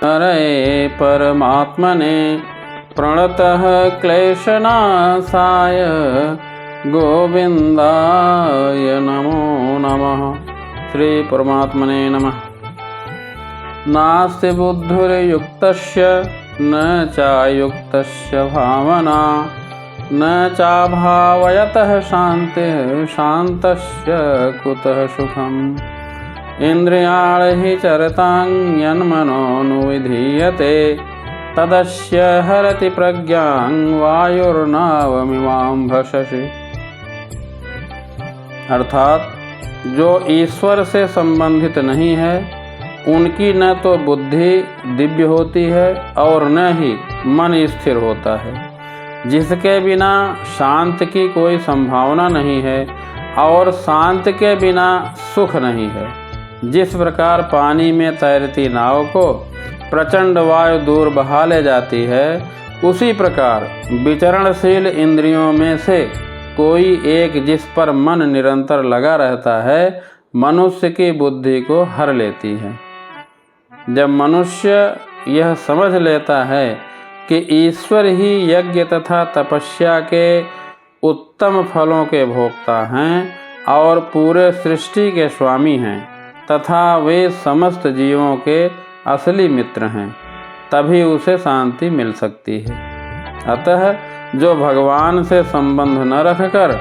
हरे परमात्मने प्रणतः क्लेशनाशाय गोविंदाय नमो नमः। श्री परमात्मने नमः। नास्ति बुद्धिर्युक्तस्य न चायुक्तस्य भावना न चाभावयतः शान्तिः शान्तस्य कुतः सुखम्। इन्द्रियाणि चरतां यन्मनोनुविधीयते तदस्य हरति प्रज्ञां वायुर्नावमिवां भससि। अर्थात जो ईश्वर से संबंधित नहीं है उनकी न तो बुद्धि दिव्य होती है और न ही मन स्थिर होता है, जिसके बिना शांत की कोई संभावना नहीं है और शांत के बिना सुख नहीं है। जिस प्रकार पानी में तैरती नाव को प्रचंड वायु दूर बहा ले जाती है, उसी प्रकार विचरणशील इंद्रियों में से कोई एक जिस पर मन निरंतर लगा रहता है मनुष्य की बुद्धि को हर लेती है। जब मनुष्य यह समझ लेता है कि ईश्वर ही यज्ञ तथा तपस्या के उत्तम फलों के भोक्ता हैं और पूरे सृष्टि के स्वामी हैं तथा वे समस्त जीवों के असली मित्र हैं, तभी उसे शांति मिल सकती है। अतः जो भगवान से संबंध न रखकर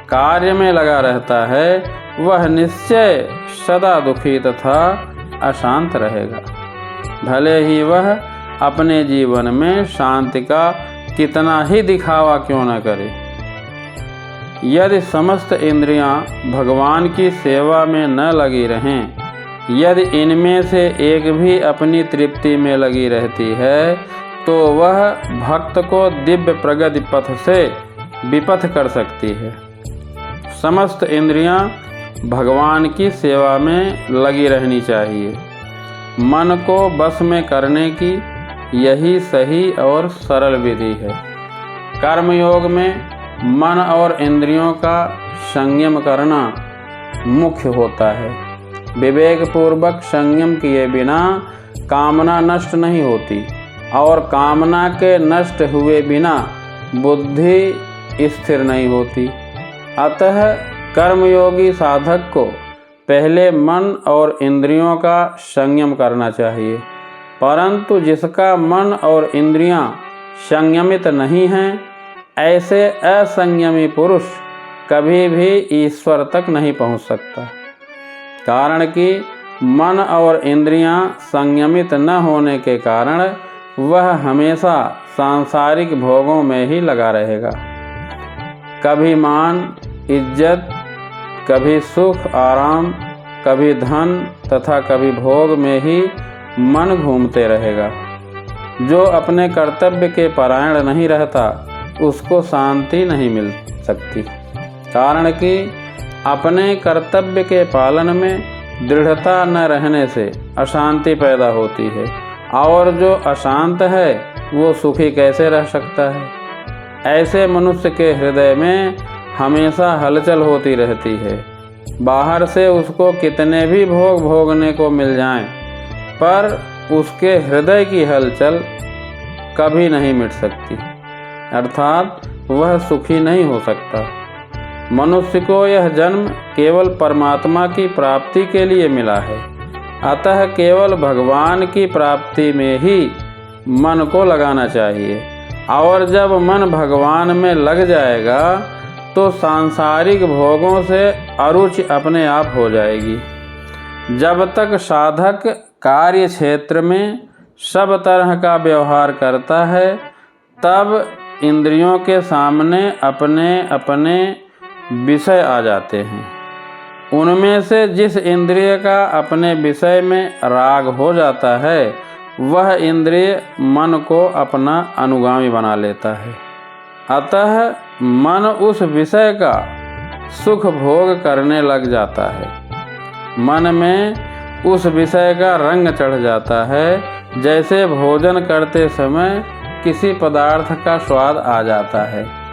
कार्य में लगा रहता है वह निश्चय सदा दुखी तथा अशांत रहेगा, भले ही वह अपने जीवन में शांति का कितना ही दिखावा क्यों न करे। यदि समस्त इंद्रियां भगवान की सेवा में न लगी रहें, यदि इनमें से एक भी अपनी तृप्ति में लगी रहती है, तो वह भक्त को दिव्य प्रगति पथ से विपथ कर सकती है। समस्त इंद्रियां भगवान की सेवा में लगी रहनी चाहिए। मन को बस में करने की यही सही और सरल विधि है। कर्मयोग में मन और इंद्रियों का संयम करना मुख्य होता है। विवेक पूर्वक संयम किए बिना कामना नष्ट नहीं होती और कामना के नष्ट हुए बिना बुद्धि स्थिर नहीं होती। अतः कर्मयोगी साधक को पहले मन और इंद्रियों का संयम करना चाहिए, परंतु जिसका मन और इंद्रियां संयमित नहीं हैं, ऐसे असंयमी पुरुष कभी भी ईश्वर तक नहीं पहुंच सकता। कारण कि मन और इंद्रियां संयमित न होने के कारण वह हमेशा सांसारिक भोगों में ही लगा रहेगा। कभी मान, इज्जत, कभी सुख आराम, कभी धन तथा कभी भोग में ही मन घूमते रहेगा। जो अपने कर्तव्य के परायण नहीं रहता उसको शांति नहीं मिल सकती, कारण कि अपने कर्तव्य के पालन में दृढ़ता न रहने से अशांति पैदा होती है और जो अशांत है वो सुखी कैसे रह सकता है। ऐसे मनुष्य के हृदय में हमेशा हलचल होती रहती है। बाहर से उसको कितने भी भोग भोगने को मिल जाएं, पर उसके हृदय की हलचल कभी नहीं मिट सकती, अर्थात वह सुखी नहीं हो सकता। मनुष्य को यह जन्म केवल परमात्मा की प्राप्ति के लिए मिला है, अतः केवल भगवान की प्राप्ति में ही मन को लगाना चाहिए और जब मन भगवान में लग जाएगा तो सांसारिक भोगों से अरुचि अपने आप हो जाएगी। जब तक साधक कार्य क्षेत्र में सब तरह का व्यवहार करता है, तब इंद्रियों के सामने अपने अपने विषय आ जाते हैं। उनमें से जिस इंद्रिय का अपने विषय में राग हो जाता है, वह इंद्रिय मन को अपना अनुगामी बना लेता है। अतः मन उस विषय का सुख भोग करने लग जाता है। मन में उस विषय का रंग चढ़ जाता है, जैसे भोजन करते समय किसी पदार्थ का स्वाद आ जाता है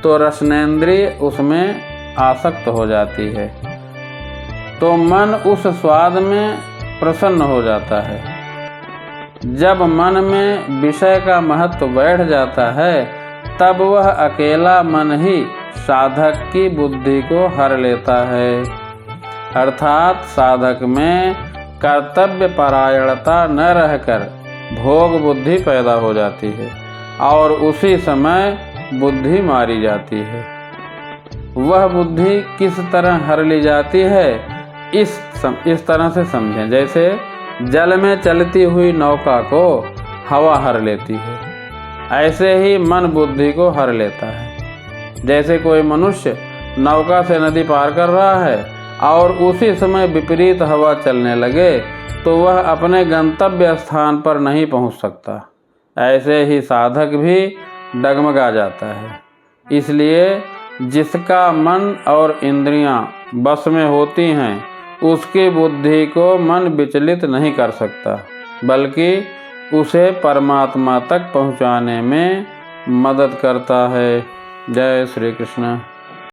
तो रसनेंद्रिय उसमें आसक्त हो जाती है, तो मन उस स्वाद में प्रसन्न हो जाता है। जब मन में विषय का महत्व बैठ जाता है तब वह अकेला मन ही साधक की बुद्धि को हर लेता है। अर्थात साधक में कर्तव्य परायणता न रहकर भोग बुद्धि पैदा हो जाती है और उसी समय बुद्धि मारी जाती है। वह बुद्धि किस तरह हर ली जाती है इस तरह से समझें। जैसे जल में चलती हुई नौका को हवा हर लेती है, ऐसे ही मन बुद्धि को हर लेता है। जैसे कोई मनुष्य नौका से नदी पार कर रहा है और उसी समय विपरीत हवा चलने लगे तो वह अपने गंतव्य स्थान पर नहीं पहुंच सकता। ऐसे ही साधक भी डगमगा जाता है। इसलिए जिसका मन और इंद्रियां बस में होती हैं उसकी बुद्धि को मन विचलित नहीं कर सकता, बल्कि उसे परमात्मा तक पहुंचाने में मदद करता है। जय श्री कृष्ण।